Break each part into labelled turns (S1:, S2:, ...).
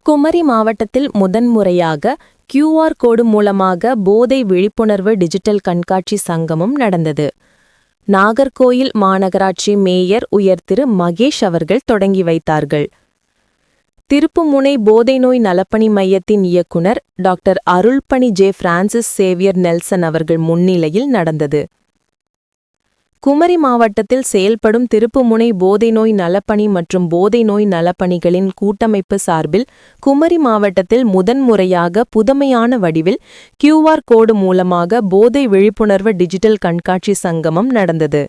S1: குமரி மாவட்டத்தில் முதன்முறையாக QR கோடு மூலமாக போதை விழிப்புணர்வு டிஜிட்டல் கண்காட்சி சங்கமம் நடந்தது. நாகர்கோயில் மாநகராட்சி மேயர் உயர் திரு மகேஷ் அவர்கள் தொடங்கி வைத்தார்கள். திருப்புமுனை போதை நோய் நலப்பணி மையத்தின் இயக்குனர் டாக்டர் அருள்பணி ஜே பிரான்சிஸ் சேவியர் நெல்சன் அவர்கள் முன்னிலையில் நடந்தது. குமரி மாவட்டத்தில் செயல்படும் திருப்புமுனை போதை நோய் நலப்பணி மற்றும் போதை நோய் நலப்பணிகளின் கூட்டமைப்பு சார்பில் குமரி மாவட்டத்தில் முதன்முறையாக புதுமையான வடிவில் QR கோடு மூலமாக போதை விழிப்புணர்வு டிஜிட்டல் கண்காட்சி சங்கமம் நடந்தது.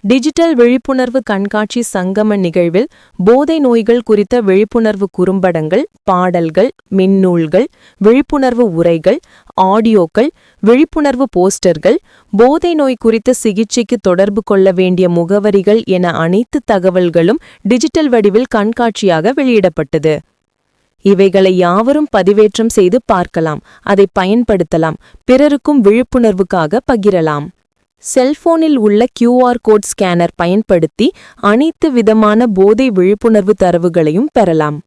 S1: டிஜிட்டல் விழிப்புணர்வு கண்காட்சி சங்கம நிகழ்வில் போதை நோய்கள் குறித்த விழிப்புணர்வு குறும்படங்கள், பாடல்கள், மின்னூல்கள், விழிப்புணர்வு உரைகள், ஆடியோக்கள், விழிப்புணர்வு போஸ்டர்கள், போதை நோய் குறித்த சிகிச்சைக்கு தொடர்பு கொள்ள வேண்டிய முகவரிகள் என அனைத்து தகவல்களும் டிஜிட்டல் வடிவில் கண்காட்சியாக வெளியிடப்பட்டது. இவைகளை யாவரும் பதிவேற்றம் செய்து பார்க்கலாம், அதை பயன்படுத்தலாம், பிறருக்கும் விழிப்புணர்வுக்காக பகிரலாம். செல்போனில் உள்ள QR கோட் ஸ்கேனர் பயன்படுத்தி அனைத்து விதமான போதை விழிப்புணர்வு தரவுகளையும் பெறலாம்.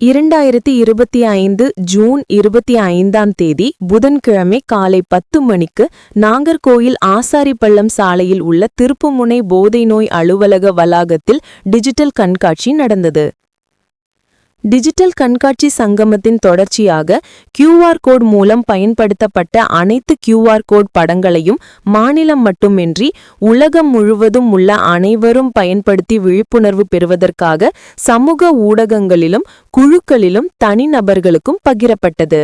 S1: 2025 ஜூன் 25ஆம் தேதி புதன்கிழமை காலை 10 மணிக்கு நாகர்கோயில் ஆசாரிப்பள்ளம் சாலையில் உள்ள திருப்புமுனை போதை நோய் அலுவலக வளாகத்தில் டிஜிட்டல் கண்காட்சி நடந்தது. டிஜிட்டல் கண்காட்சி சங்கமத்தின் தொடர்ச்சியாக QR கோட் மூலம் பயன்படுத்தப்பட்ட அனைத்து QR கோட் படங்களையும் மாநிலம் மட்டுமின்றி உலகம் முழுவதும் உள்ள அனைவரும் பயன்படுத்தி விழிப்புணர்வு பெறுவதற்காக சமூக ஊடகங்களிலும் குழுக்களிலும் தனிநபர்களுக்கும் பகிரப்பட்டது.